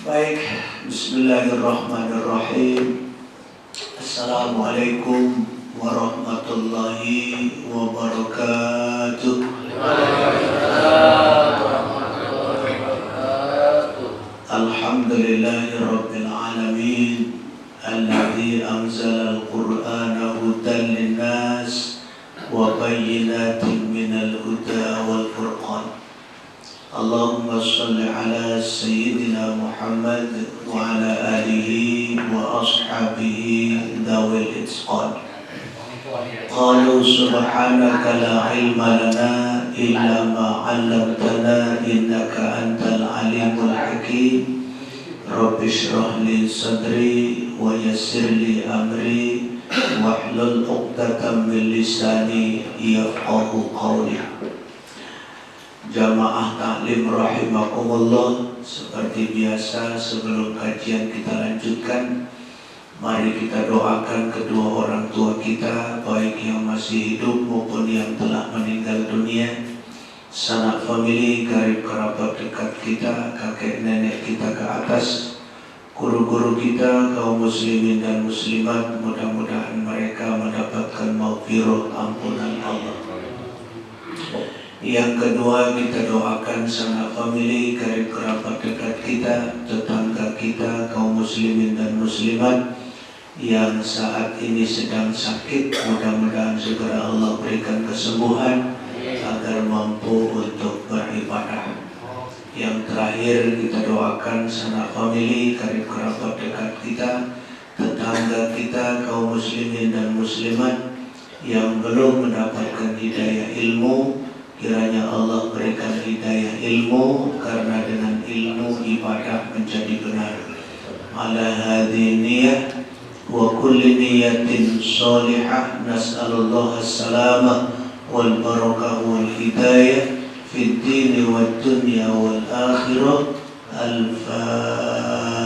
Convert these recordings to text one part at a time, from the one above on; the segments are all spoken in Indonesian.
Baik, Bismillahirrahmanirrahim. Assalamualaikum warahmatullahi wabarakatuh. Alhamdulillahirabbil alamin, alladzi anzala al-Qur'ana hudan lin-nas wa bayyinatin minal huda wal furqan. Allahumma salli ala Sayyidina Muhammad wa ala alihi wa ashabihi dhawil itqan. Qalu subhanaka la ilma lana illa ma 'allamtana innaka antal alimul hakim. Rabbi shrah li sadri wa yassir li amri wahlul 'uqdatam min lisani yafqahu qawli. Jamaah taklim rahimakumullah, seperti biasa sebelum kajian kita lanjutkan, mari kita doakan kedua orang tua kita, baik yang masih hidup maupun yang telah meninggal dunia, sanak famili, karib kerabat dekat kita, kakek nenek kita ke atas, guru-guru kita, kaum muslimin dan muslimat, mudah-mudahan mereka mendapatkan maghfirah ampunan Allah. Yang kedua, kita doakan sanak famili, karib kerabat dekat kita, tetangga kita, kaum muslimin dan muslimat yang saat ini sedang sakit, mudah-mudahan segera Allah berikan kesembuhan agar mampu untuk beribadah. Yang terakhir, kita doakan sanak famili, karib kerabat dekat kita, tetangga kita, kaum muslimin dan muslimat yang belum mendapatkan hidayah ilmu, kiranya Allah berikan hidayah ilmu, karena dengan ilmu ibadah menjadi benar. Ala hadhihi niyyah wa kulli niyyatin shalihah, nas'alullah as-salamah wal barakah wal hidayah fid din wad dunya wal akhirah. Al-Fatihah.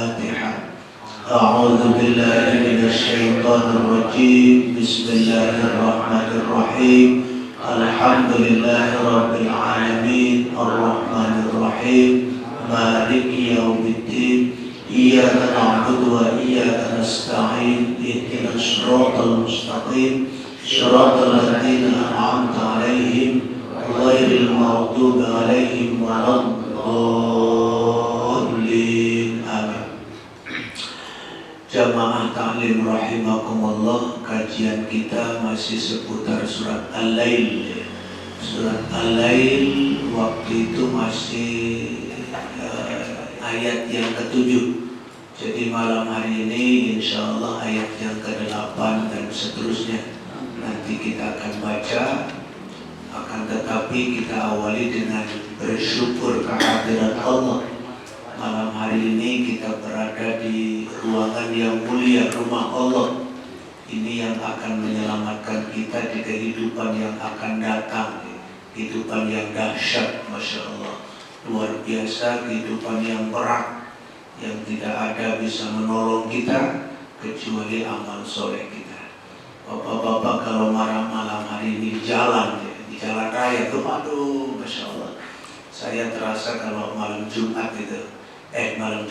A'udzu billahi minasy syaithanir rajim. Bismillahirrahmanirrahim. Alhamdulillahi rabbil alamin, ar-rahmanir rahim, maliki yaumiddin, iyyaka na'budu wa iyyaka nasta'in, ihdinas siratal mustaqim, siratal ladzina an'amta 'alaihim, ghairil maghdubi 'alaihim waladdallin. Amin. Jamaah taklim rahimakumullah, kajian kita masih seputar surat Al-Lail. Surat Al-Lail waktu itu masih ayat yang ke-7. Jadi malam hari ini insya Allah ayat yang ke-8 dan seterusnya nanti kita akan baca. Akan tetapi kita awali dengan bersyukur kehadirat Allah. Malam hari ini kita berada di ruangan yang mulia, rumah Allah. Ini yang akan menyelamatkan kita di kehidupan yang akan datang, kehidupan yang dahsyat, Masya Allah, luar biasa, kehidupan yang berat, yang tidak ada bisa menolong kita kecuali amal soleh kita. Bapak-bapak kalau marah malam hari ini di jalan raya tuh, aduh, Masya Allah. Saya terasa kalau malam Jumat itu, malam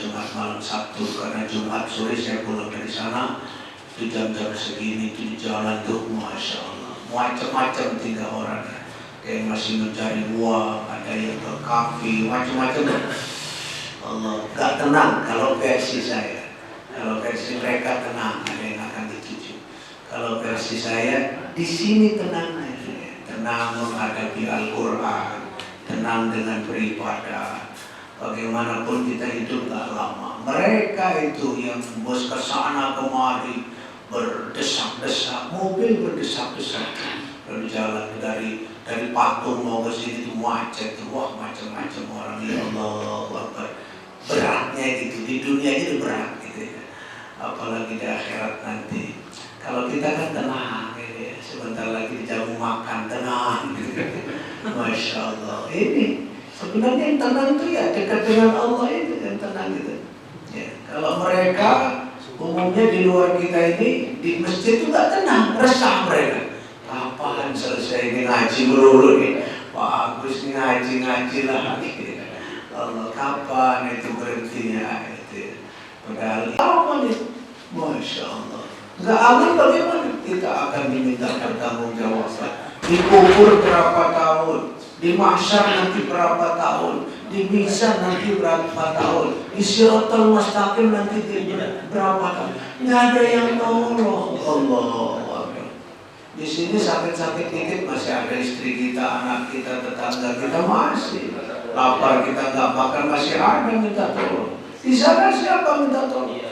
Sabtu, karena Jumat sore saya pulang dari sana, itu jam-jam segini itu di jalan tuh, Masya Allah, macam-macam 3 orang, yang masih mencari uang, ada yang ke kafe, macam-macam. Allah, gak tenang kalau versi saya. Kalau versi mereka tenang, ada yang akan dituju. Kalau versi saya, di sini tenang aja, tenang menghadapi Al-Quran, tenang dengan beribadah. Bagaimanapun kita hidup gak lama. Mereka itu yang bos kesana kemari, berdesak-desak, mobil berdesak-desak, berjalan dari Patung mau ke sini itu macet, wah macam-macam orang, ya Allah Akbar. Beratnya gitu, di dunia itu berat gitu ya. Apalagi di akhirat nanti. Kalau kita kan tenang gitu ya, sebentar lagi jamu makan tenang gitu. Masya Allah. Ini sebenarnya yang tenang itu ya dekat dengan Allah, itu yang tenang gitu. Ya, kalau mereka umumnya di luar kita ini di masjid itu nggak tenang, resah mereka. Kapan selesai ini ngaji melulu nih? Pak Agus ngaji lah. Allah, kapan itu berhentinya? Itu Padahal apa nih? Masya Allah. Nggak aman bagaimana? Kita akan diminta pertanggungjawaban. Dikubur berapa tahun? Di mahsyar nanti berapa tahun? Di mizan nanti berapa tahun? Di Siratal Mustaqim nanti berapa tahun? Nggak ada yang nolong. Allah. Di sini sakit-sakit dikit masih ada istri kita, anak kita, tetangga kita masih. Lapar kita nggak makan masih ada minta tolong. Di sana siapa minta tolong?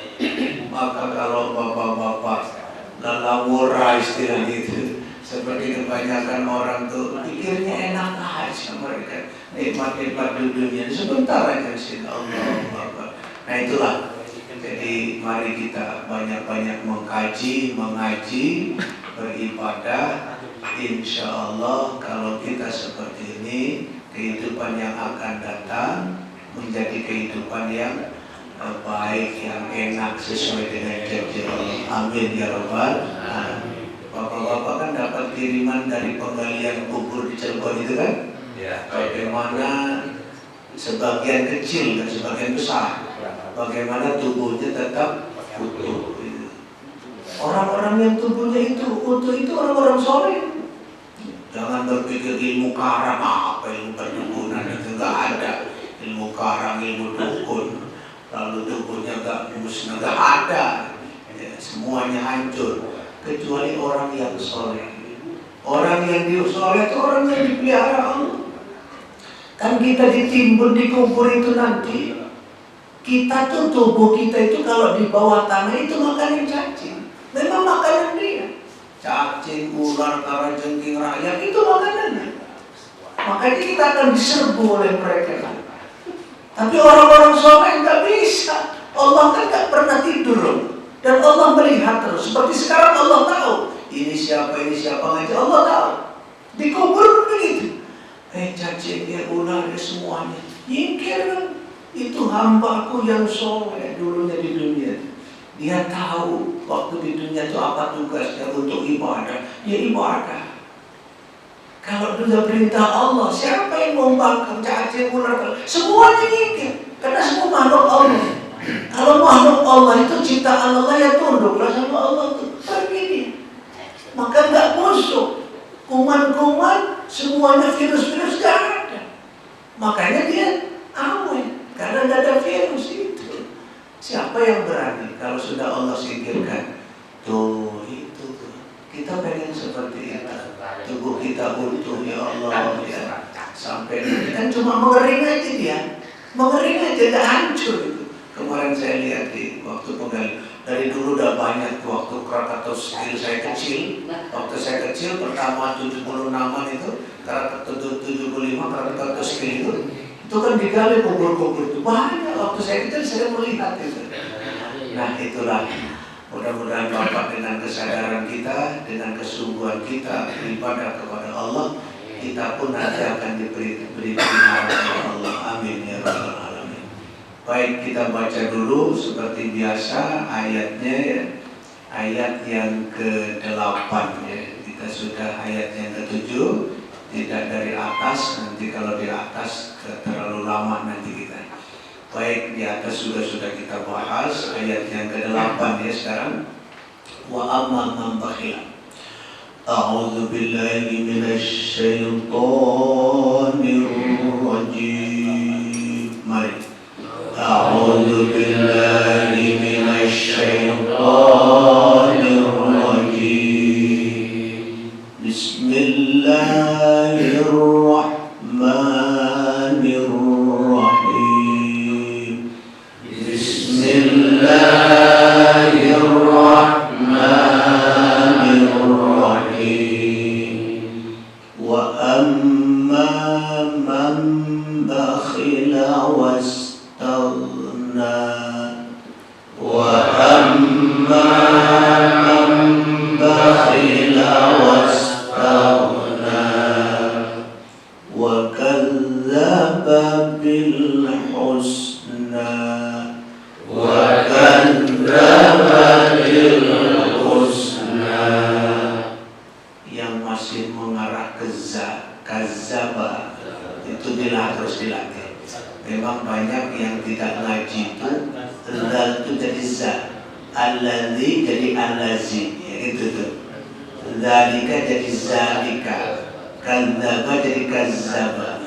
Maka kalau bapak-bapak lalawura istilah itu, seperti kebanyakan orang tuh pikirnya enak aja mereka, nikmat-nikmat dunia sebentar aja sih Allah. Nah itulah. Jadi mari kita banyak-banyak mengkaji, mengaji, beribadah. Insya Allah kalau kita seperti ini, kehidupan yang akan datang menjadi kehidupan yang baik, yang enak sesuai dengan janji Allah. Amin ya Rabbal alamin. Bapak-bapak kan dapat kiriman dari penggalian kubur di Cirebon itu kan? Ya. Bagaimana sebagian kecil dan sebagian besar, bagaimana tubuhnya tetap utuh. Orang-orang yang tubuhnya itu utuh itu orang-orang soleh. Jangan berpikir ilmu karang apa ilmu perdukunan itu nggak ada. Ilmu karang, ilmu dukun, lalu tubuhnya nggak musnah, nggak ada. Ya, semuanya hancur kecuali orang yang soleh. Orang yang soleh itu orang yang dipelihara Allah. Kan kita ditimbun di kubur itu nanti, kita tuh tubuh kita itu kalau di bawah tanah itu makanan cacing. Memang makanan dia. Cacing, ular, kalajengking, rakyat itu makanannya. Makanya kita akan diserbu oleh mereka. Tapi orang-orang soleh nggak bisa. Allah kan nggak pernah tidur, dan Allah melihat terus. Seperti sekarang Allah tahu ini siapa ngaji, Allah tahu. Dikubur begitu. Cacingnya, ularnya semuanya nyingkir. Itu hambaku yang soleh dulunya di dunia. Dia tahu waktu di dunia itu apa tugasnya untuk ibadah. Ya ibadah. Kalau sudah perintah Allah, siapa yang mau makan cacing, ular? Semuanya nyingkir. Karena semua makhluk Allah. Kalau makhluk Allah itu ciptaan Allah ya tunduklah sama Allah itu. Begini. Maka nggak busuk. Kuman-kuman semuanya virus-virus gak ada. Makanya dia aman. Karena nggak ada virus itu. Siapa yang berani kalau sudah Allah singkirkan? Tuh itu tuh. Kita pengen seperti itu. Tubuh kita utuh ya Allah ya. Sampai kan cuma mengering aja dia. Mengering aja udah hancur itu. Kemarin saya lihat di waktu penggali. Dari dulu udah banyak waktu Krakatos skill saya kecil. Waktu saya kecil pertama 76-an itu Krakatos 75 Krakatos skill itu kan digali kubur-kubur itu banyak. Waktu saya kecil saya melihat itu. Nah itulah, mudah-mudahan Bapak dengan kesadaran kita, dengan kesungguhan kita beribadah kepada Allah, kita pun nanti akan diberi pahala oleh Allah. Amin ya rabbal alamin. Baik, kita baca dulu seperti biasa ayatnya ya. Ayat yang ke-8 ya. Kita sudah ayat yang ke-7. Tidak dari atas, nanti kalau di atas terlalu lama nanti kita. Baik, di atas sudah kita bahas ayat yang ke-8 ya sekarang. Wa amma man bakhila. A'udzu billahi minasy syaithanir rajim. Mari. A'udzu billahi minasy syaithanir rajim. Bismillahirrahmanirrahim. Bismillahirrahmanirrahim. Wa amma man bakhila wastaghna. Dal itu jadi za, alladzi jadi allazi, ya gitu tuh. Zalika jadi zalika, kadzdzaba jadi kazzaba.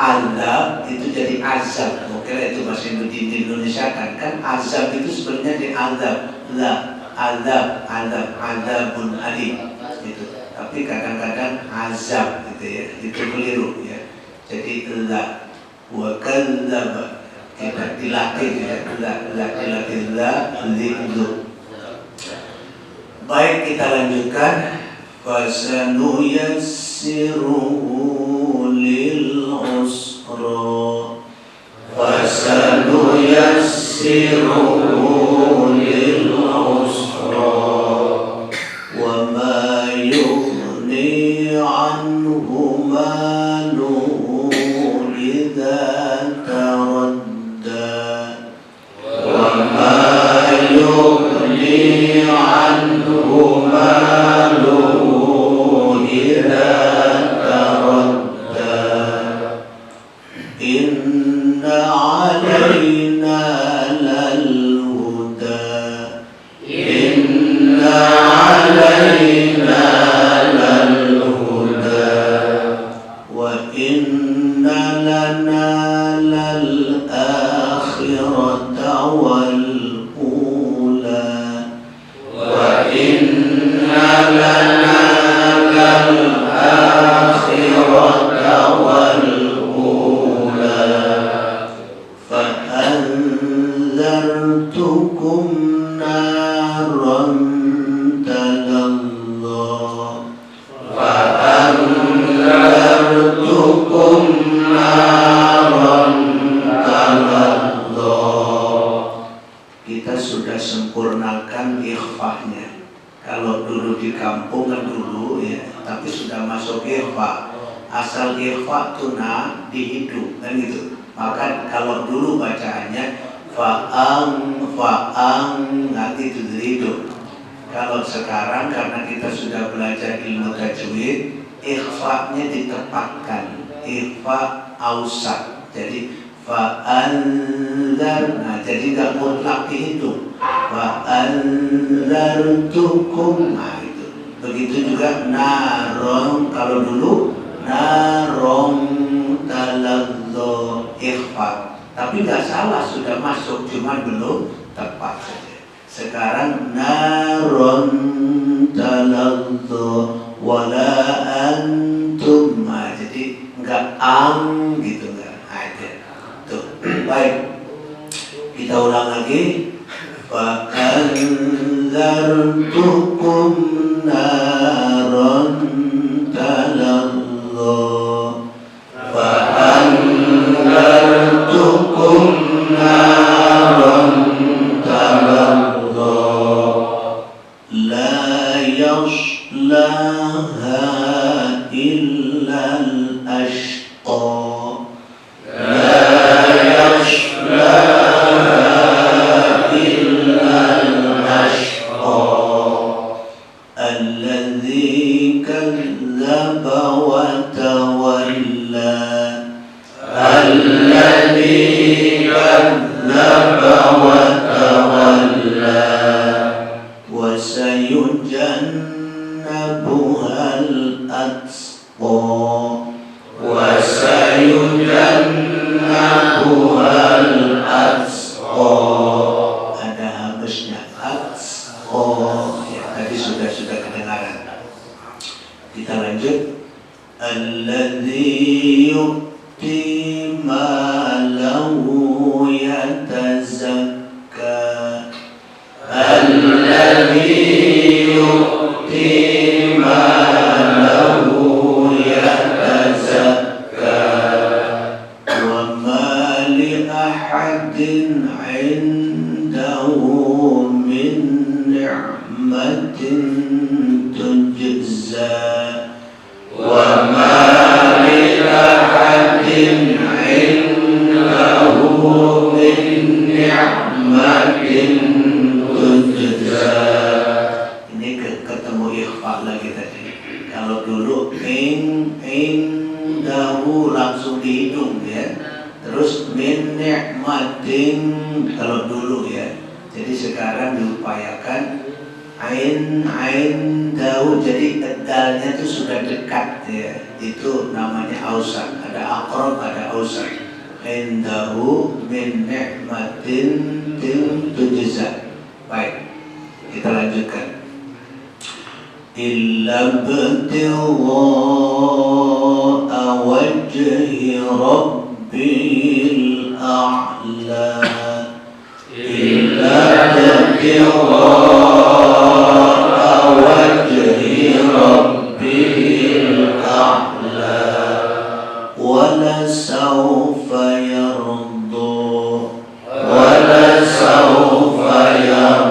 Azab itu jadi azab. Kira itu bahasa Indonesia kan azab itu sebenarnya di azab, azabun alim gitu. Tapi kadang-kadang azab gitu ya, itu keliru ya. Jadi la wa kadzdzaba kita dilatih ya, dilatih itu. Baik, kita lanjutkan. Fasanuyassiruhu lil usra, fasanuyassiruhu lil usra, wa ma yughni anhu maluhu idza taradda, wa ma yughni anhu maluhu idza taradda. Inna alaina lal huda, inna alaina lal huda, wa inna lana lal akhirata wal ula, wa inna lana lal akhirata wal ula, fa'anzartukum naran talazza, fa'anzartukum naran talazza. Kita sudah sempurnakan ikhfahnya. Kalau dulu di kampung kan dulu ya, tapi sudah masuk ikhfa. Asal ikhfa tuna di hidung kan gitu. Maka kalau dulu bacaannya faang nanti itu di hidung. Kalau sekarang karena kita sudah belajar ilmu tajwid, ikhfa-nya ditepatkan, ikhfa ausat. Jadi fa'anzar, nah jadi nggak mutlak dihitung. Fa'anzartukum, nah itu. Begitu juga narong, kalau dulu narong talazzo ikhfa. Tapi nggak salah, sudah masuk, cuma belum tepat saja. Sekarang naron talazzo wala antum, nah, jadi nggak ang gitu nggak ada. Tuh, baik. Kita ulang lagi. Fa'anzartukum naron talazzo, fa'anzartukum naron talazzo, la yaslaha illa al-ashqa, la yaslaha illa al-ashqa, alladzi kadzdzaba wa tawalla, alladzi kadzdzaba wa tawalla, wa sayujannabuhal atqa, wa sayujannabuhal atqa. Ada habisnya atqa ya, tadi sudah kedengaran. Kita lanjut. Alladzi yu'ti malahu yatazakka, alladzi yu'ti malahu yatazakka, wa ma li ahadin 'indahu min ni'matin tujza, wa ma li ahadin 'indahu min ni'matin tujza. Ini ketemu ikhfa lagi tadi. Kalau dulu dahu langsung di hidung ya. Terus min ni'matin kalau dulu ya. Jadi sekarang diupayakan ain dahu, jadi dalnya itu sudah dekat ya. Itu namanya ausan. Ada aqrab, ada ausan. Ain dahu min ni'matin tujza. Baik, kita lanjutkan. Illa btigha'a wajhi rabbil a'la. Illa btigha'a wajhi rabbil a'la wala sawfa yarda wala sawfa yarda.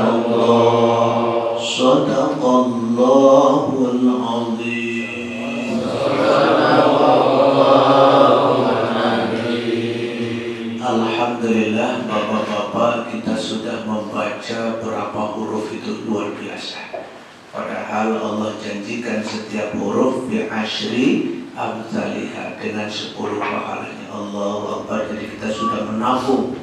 Sadaqallahul azim. Alhamdulillah, bapak-bapak, kita sudah membaca berapa huruf itu luar biasa. Padahal Allah janjikan setiap huruf bi asyri amsalihha, dengan 10 pahalanya. Allahu Akbar. Jadi kita sudah menabung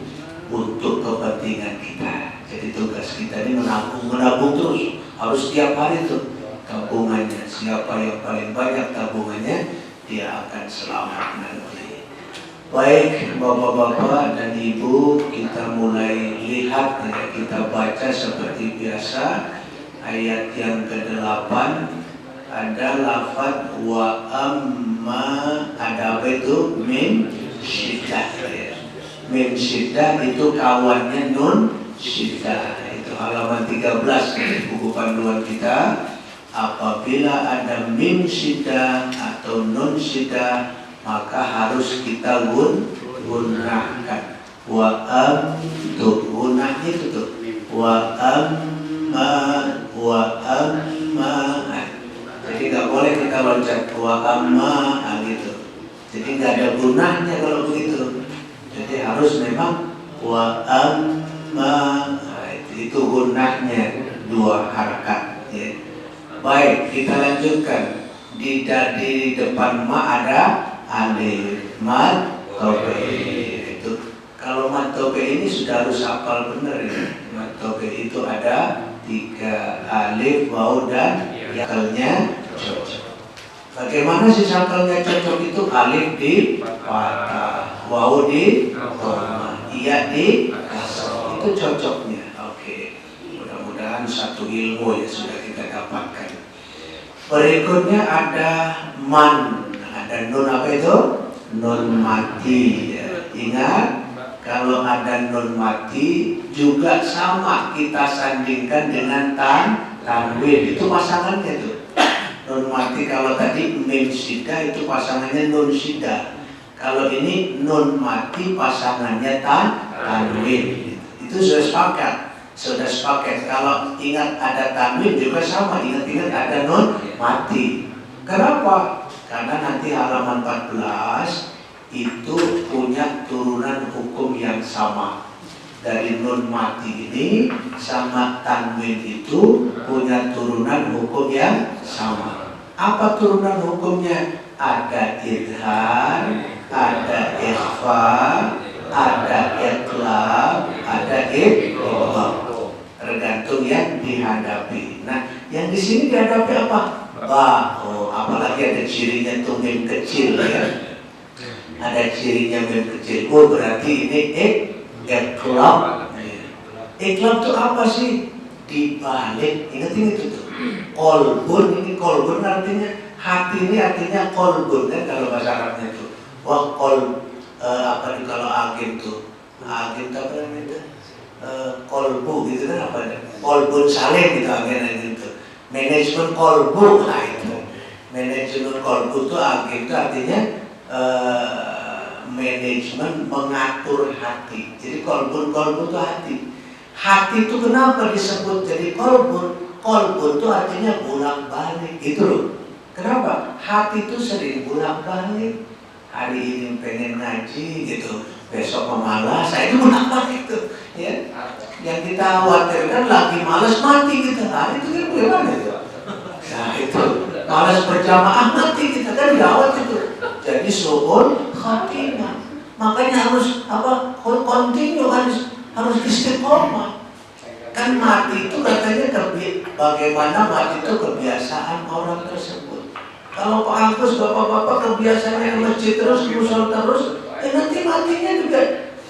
untuk kepentingan kita. Jadi tugas kita ini menabung terus. Harus setiap hari tuh tabungannya. Siapa yang paling banyak tabungannya, dia akan selamat nanti. Baik bapak-bapak dan ibu, kita mulai lihat ya, kita baca seperti biasa. Ayat yang ke-8 ada lafaz wa amma, ada apa itu? Min syiddah ya. Min syiddah itu kawannya nun syiddah. Itu halaman 13 dari buku panduan kita. Apabila ada min syiddah atau nun syiddah, maka harus kita gunakan. Wa tuh gunanya itu tuh. Wa amma. Jadi nggak boleh kita loncat wa amma gitu. Jadi nggak ada gunanya kalau begitu. Jadi harus memang wa amma. Itu gunanya 2 harakat. Ya. Baik, kita lanjutkan. Di depan ma ada alif, mad, tobe. Itu kalau mad tobe ini sudah harus hafal benar ya. Mad tobe itu ada 3, alif, waw dan yakalnya cocok. Bagaimana sih sakalnya cocok itu? Alif di fathah, waw di dhamma, iya di kasrah. Itu cocoknya. Oke. Mudah-mudahan satu ilmu ya sudah kita dapatkan. Berikutnya ada man. Ada nun apa itu? Nun mati ya. Ingat, kalau ada nun mati juga sama kita sandingkan dengan tanwin. Itu pasangannya tuh. Nun mati kalau tadi mim syiddah itu pasangannya nun syiddah. Kalau ini nun mati pasangannya tanwin. Itu sudah sepakat. Kalau ingat ada tanwin juga sama. Ingat-ingat ada nun mati. Kenapa? Karena nanti halaman 14 itu punya turunan hukum yang sama. Dari nun mati ini sama tanwin itu punya turunan hukum yang sama. Apa turunan hukumnya? Ada idhar, ada ikhfa, ada iqlab, ada idgham. Tergantung yang dihadapi. Nah, yang di sini dihadapi apa? Ba. Oh, apalagi ada cirinya tuh mim kecil ya. Ada cirinya mim kecil. Oh, berarti ini iqlab. Iqlab itu apa sih? Dibalik. Ingat-ingat itu tuh. Kolbun, ini kolbun artinya hati, ini artinya kolbun kan kalau bahasa Arabnya itu. Wah, apa nih kalau agim tuh? Agim itu apa namanya itu? Kolbu gitu kan apa ya? Kolbun salim gitu akhirnya gitu. Manajemen kolbu, nah itu. Manajemen kolbu itu agim itu artinya manajemen mengatur hati. Jadi kolbun itu hati. Hati itu kenapa disebut jadi kolbun? Kolbun itu artinya bolak-balik gitu loh. Kenapa? Hati itu sering bolak-balik. Hari ini pengen ngaji gitu, besok malas, saya itu bolak-balik itu. Ya. Yang kita khawatirkan lagi malas mati gitu. Nah, itu kan bagaimana itu? Nah itu malas berjamaah mati kita kan gawat itu. Jadi su'ul khatimah. Makanya harus continue, harus istiqomah. Kan mati itu katanya bagaimana mati itu kebiasaan orang tersebut. Kalau Pak Agus, bapak-bapak kebiasaannya ke masjid terus, musola terus, nanti matinya juga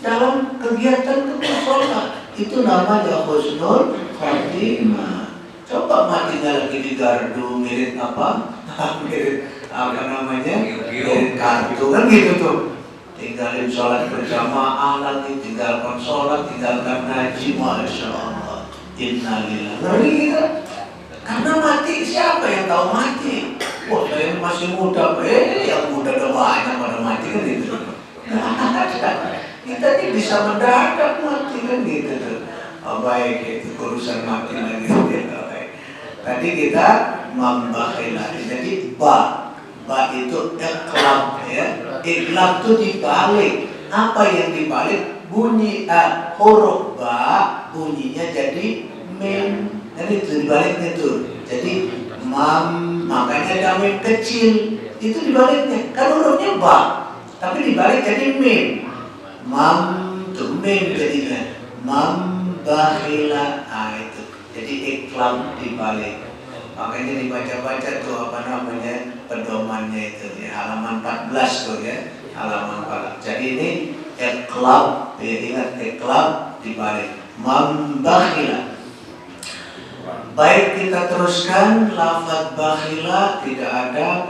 dalam kegiatan ke musola. Itu namanya husnul khotimah. Coba matinya lagi di gardu, mirip apa? Mirip apa namanya? Mirip kartu kan gitu tuh. Tinggalin sholat berjamaah lagi, tinggalkan sholat, tinggalkan ngaji, masya Allah. Innalillahi. Ngeri kita. Karena mati, siapa yang tahu mati? Wah, saya masih muda, yang muda udah banyak pada mati kan gitu. Kita ini bisa mendadak mati kan gitu tuh. Oh, baik, itu urusan mati lagi. Tadi kita membakhila. Jadi ba itu iqlab ya. Iqlab itu dibalik. Apa yang dibalik? Bunyi huruf ba bunyinya jadi mim. Dan itu dibaliknya tuh. Jadi makanya ada mim kecil. Itu dibaliknya. Kan hurufnya ba, tapi dibalik jadi mim. Tuh mim jadinya. Bakhila. Itu. Jadi iqlab dibalik. Makanya dibaca-baca tuh apa namanya pedomannya itu ya, halaman 14 tuh ya, halaman 14. Jadi ini iqlab, ya, ingat iqlab dibalik. Bakhila. Baik, kita teruskan lafaz bakhila tidak ada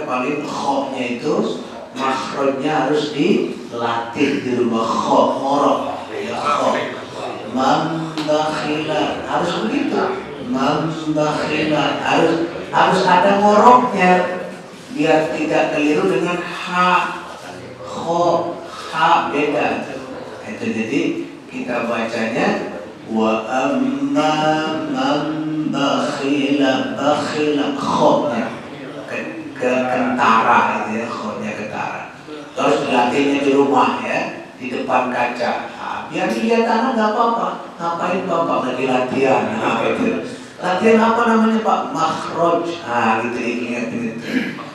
paling kho-nya itu makhrajnya harus dilatih di rumah khorok ya kho. Bakhila harus begitu. Bakhila harus ada ngoroknya biar tidak keliru dengan ha, kho, ha beda. Itu jadi kita bacanya wa amma man bakhila kho-nya ke kentara itu ya, kho-nya kentara. Terus dilatihnya di rumah ya, di depan kaca. Biar dilihat anak nggak apa-apa. Ngapain bapak lagi latihan? Itu latihan apa namanya Pak? Makhraj. Gitu ingat gitu.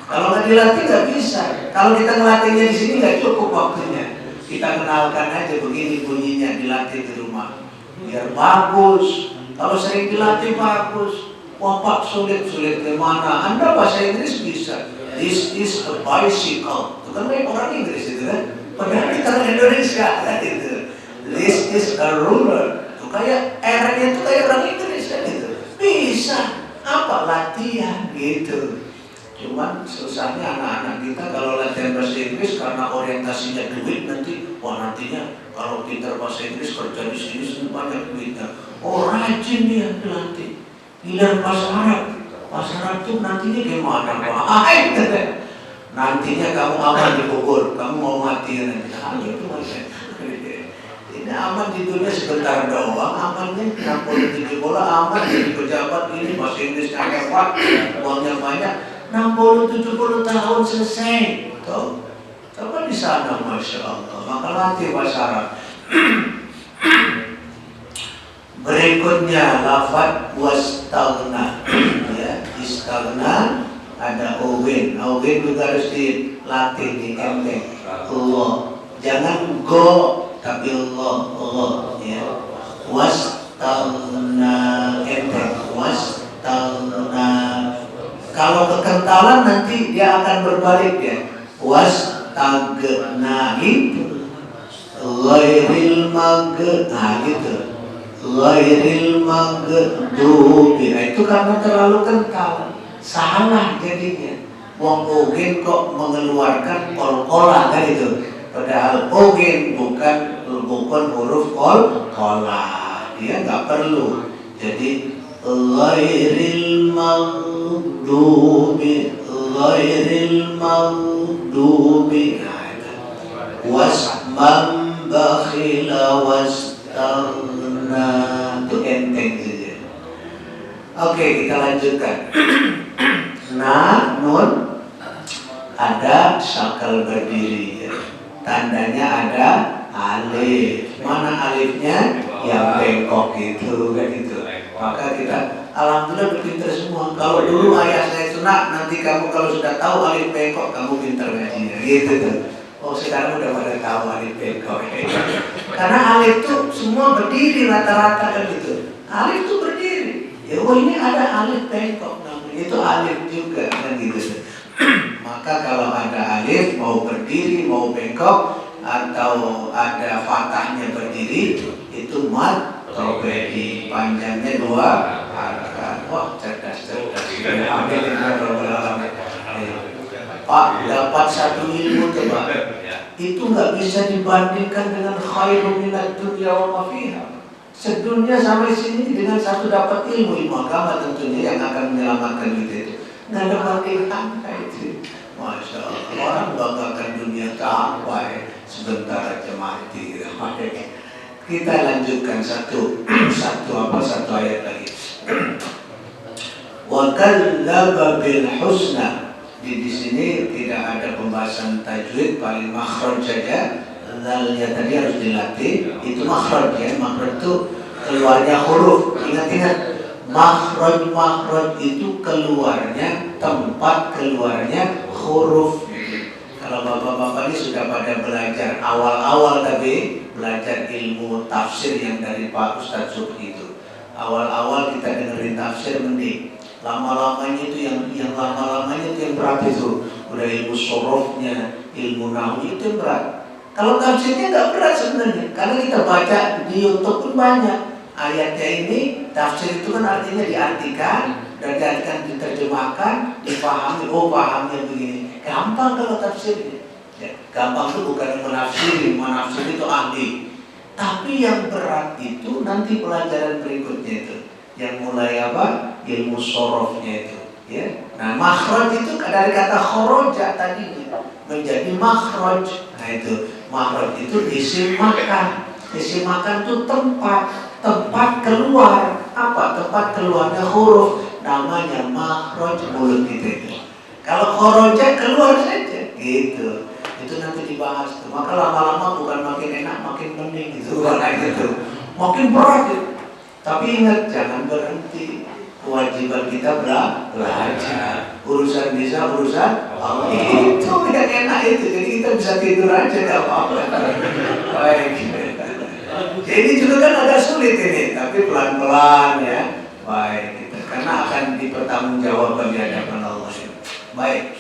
Kalau nggak dilatih nggak bisa. Kalau kita ngelatihnya di sini nggak cukup waktunya. Kita kenalkan aja begini bunyinya, dilatih di rumah. Biar bagus. Kalau sering dilatih bagus. Wah Pak sulit gimana? Anda bahasa Inggris bisa. This is a bicycle. Itu kan orang Inggris itu kan. Padahal kita orang Indonesia kan itu. This is a ruler. Tuh kayak R-nya itu kayak orang Inggris kan gitu. Bisa. Apa latihan gitu. Cuman susahnya anak-anak kita kalau latihan bahasa Inggris karena orientasinya duit nanti, wah nantinya kalau pintar bahasa Inggris kerja di sini banyak duitnya. Oh rajin dia dilatih. Giliran bahasa Arab tuh nantinya gimana Pak? Nantinya kamu aman di Bogor, kamu mau mati nanti. Itu maksudnya. Ini aman di dunia sebentar doang, amannya kena politik bola, aman jadi pejabat ini bahasa Inggrisnya hebat, uangnya banyak, 60-70 tahun selesai. Tuh, coba di sana, masya Allah. Maka latih bahasa Arab. Berikutnya lafaz wastaghna. Ya, istaghna ada owin juga harus dilatih di enteng. Allah, jangan go. Tapi Allah ya. Wastaghna enteng. Wastaghna. Kalau kekentalan nanti dia akan berbalik ya. Wastaghna itu ghairil gitu. Ghairil maghdubi. Itu karena terlalu kental. Salah jadinya. Wong ogen kok mengeluarkan kol-kola kan itu. Padahal ogen bukan huruf kola, dia nggak perlu. Jadi ghairil maghdubi wasman bakhila wastaghna. Itu enteng saja. Oke, kita lanjutkan. Nun ada sakal berdiri ya. Tandanya ada alif. Mana alifnya? Yang bengkok itu kan itu. Maka kita alhamdulillah udah pintar semua. Kalau dulu ayah saya itu nanti kamu kalau sudah tahu alif bengkok kamu pintar ngajinya gitu tuh. Oh sekarang udah pada tahu alif bengkok. Karena alif itu semua berdiri rata-rata kan gitu. Alif itu berdiri. Ya, oh ini ada alif bengkok namanya. Itu alif juga kan gitu. Maka kalau ada alif mau berdiri mau bengkok atau ada fathahnya berdiri itu mad tobedi, panjangnya 2 harakat. Wah cerdas. Alhamdulillah. Pak dapat satu ilmu tuh Pak. Itu nggak bisa dibandingkan dengan khairun minad dunya wa ma fiha. Sedunia sampai sini dengan satu dapat ilmu agama tentunya yang akan menyelamatkan itu. Nggak ada bandingan itu. Masya Allah, orang banggakan dunia sampai sebentar aja mati. Kita lanjutkan satu ayat lagi. Wa kadzdzaba bil husna. Di sini tidak ada pembahasan tajwid, paling makhraj saja. Zalnya tadi harus dilatih. Itu makhraj ya, makhraj itu keluarnya huruf. Ingat-ingat, makhraj itu keluarnya, tempat keluarnya huruf. Kalau bapak-bapak ini sudah pada belajar awal-awal tapi belajar ilmu tafsir yang dari Pak Ustadz Subhi itu. Awal-awal kita dengerin tafsir mending. Lama-lamanya itu yang lama-lamanya itu yang berat itu. Udah ilmu sorofnya, ilmu nahwu itu yang berat. Kalau tafsirnya nggak berat sebenarnya, karena kita baca di YouTube pun banyak. Ayatnya ini tafsir itu kan artinya diartikan dan diterjemahkan, dipahami. Oh pahamnya begini, gampang kalau tafsirnya. Ya, gampang itu bukan menafsiri itu ahli. Tapi yang berat itu nanti pelajaran berikutnya itu. Yang mulai apa? Ilmu sorofnya itu, ya. Nah, makhraj itu dari kata khoroja tadinya menjadi makhraj. Nah itu, makhraj itu isim makan. Isim makan itu tempat keluar. Apa? Tempat keluarnya huruf. Namanya makhraj mulut kita itu. Kalau khoroja keluar saja, gitu. Itu nanti dibahas tuh. Maka lama-lama bukan makin enak, makin mending gitu. Makin berat gitu. Tapi ingat, jangan berhenti. Kewajiban kita belajar. Urusan bisa, urusan Allah. Itu yang enak itu. Jadi kita bisa tidur aja, gak apa-apa. Baik. Jadi juga kan agak sulit ini, tapi pelan-pelan ya. Baik. Karena akan dipertanggungjawabkan di hadapan Allah. Baik.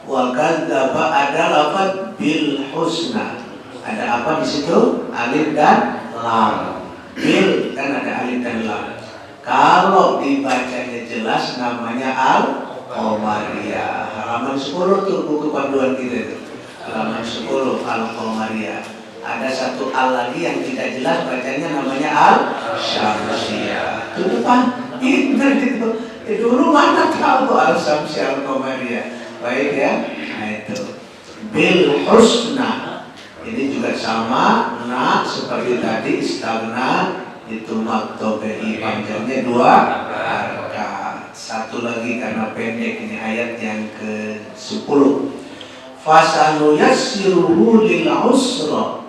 Wa kadzdzaba ada lafaz bil husna. Ada apa di situ? Alif dan lam. Bil kan ada alif dan lam. Kalau dibacanya jelas namanya Al-Qamariyah. Halaman 10 tuh buku panduan kita itu. Halaman 10 Al-Qamariyah. Ada satu al lagi yang tidak jelas bacanya namanya Al-Syamsiyah. Itu depan pinter itu. Dulu mana tahu Al-Syamsiyah Al-Qamariyah. Baik ya. Nah itu. Bil husna. Ini juga sama, seperti tadi istagna itu maktobei panjangnya 2 harakat. Satu lagi karena pendek ini ayat yang ke-10. Fasanu yassiruhu lil usra.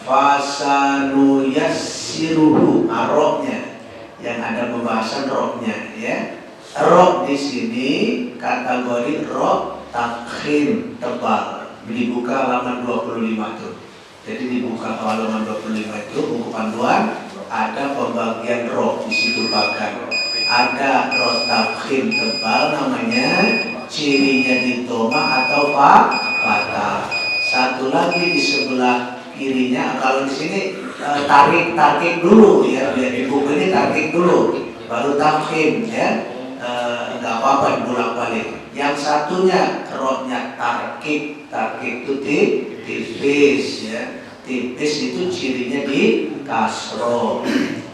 Fasanu yassiruhu aroknya yang ada pembahasan roknya ya. Rok di sini kategori rok takhim tebal. Dibuka halaman 25 itu. Jadi dibuka halaman 25 itu buku panduan ada pembagian roh di situ bahkan ada roh tafkhim tebal namanya, cirinya di doma atau fathah. Satu lagi di sebelah kirinya, kalau di sini tarik dulu ya, di buku ini tarik dulu baru tafkhim ya. Enggak apa-apa dibolak-balik. Yang satunya rohnya tarkib itu tipis ya. Tipis itu cirinya di kasro.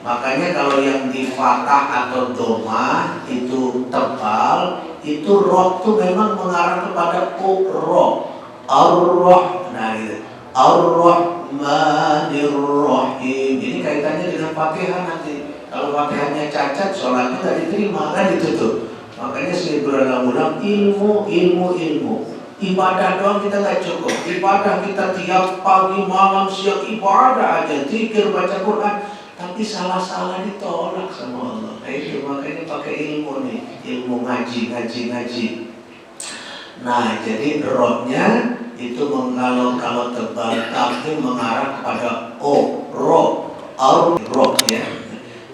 Makanya kalau yang di fathah atau doma itu tebal, itu roh itu memang mengarah kepada roh. Ar-Roh. Nah gitu. Ar-Rahmanir Rahim. Ini kaitannya dengan Fatihah nanti. Kalau Fatihahnya cacat, sholatnya nggak diterima kan ditutup. Makanya saya berulang-ulang ilmu. Ibadah doang kita nggak cukup. Ibadah kita tiap pagi, malam, siang ibadah aja, zikir, baca Quran. Tapi salah-salah ditolak sama Allah. Itu makanya pakai ilmu nih, ilmu ngaji. Nah jadi rohnya itu kalau tebal tapi mengarah kepada o, ro ya.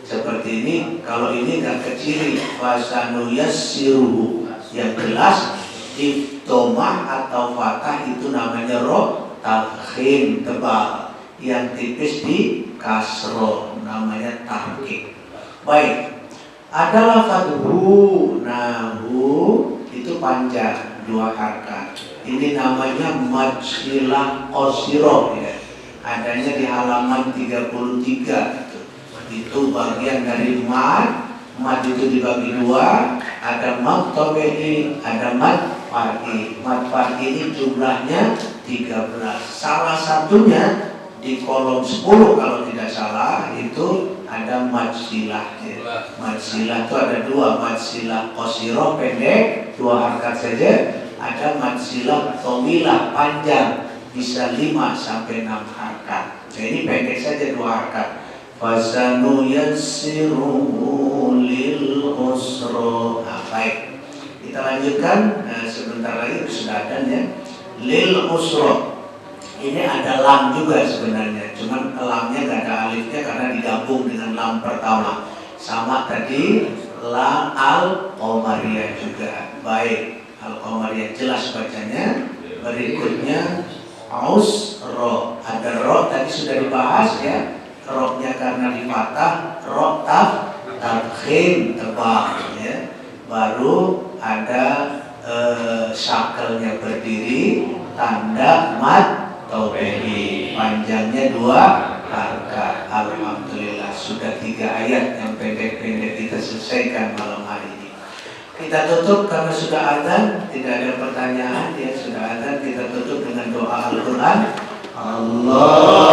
Seperti ini, kalau ini nggak kecil, fasanu yassiruhu. Yang jelas iftomah atau fathah itu namanya ro, tafkhim tebal. Yang tipis di kasro namanya tahqiq. Baik, ada lafaz hu, nah hu itu panjang 2 harakat. Ini namanya majsilah qasiro ya. Adanya di halaman 33. Itu bagian dari mad itu dibagi 2, ada mad tabi'i, ada mad far'i. Mad far'i ini jumlahnya 13. Salah satunya di kolom 10 kalau tidak salah itu ada mad silah ya. Mad silah itu ada 2, mad silah qasiro pendek 2 harakat saja, ada mad silah tawilah panjang bisa 5 sampai 6 harakat. Nah, ini pendek saja 2 harakat. Fasanu yassiruhu lil usra. Nah, baik. Kita lanjutkan sebentar lagi sudah ada ya. Lil usra. Ini ada lam juga sebenarnya. Cuman lamnya nggak ada alifnya karena digabung dengan lam pertama. Sama tadi lam al-qamariyah juga. Baik, al-qamariyah jelas bacanya. Berikutnya ausro. Ada ro tadi sudah dibahas ya. Roknya karena di fathah, rok tafkhim tebal ya. Baru ada syakelnya berdiri, tanda mad tabi'i, panjangnya 2 harakat. Alhamdulillah sudah 3 ayat yang pendek-pendek kita selesaikan malam hari ini. Kita tutup karena sudah azan, tidak ada pertanyaan ya, sudah azan, kita tutup dengan doa Al-Quran. Allahumma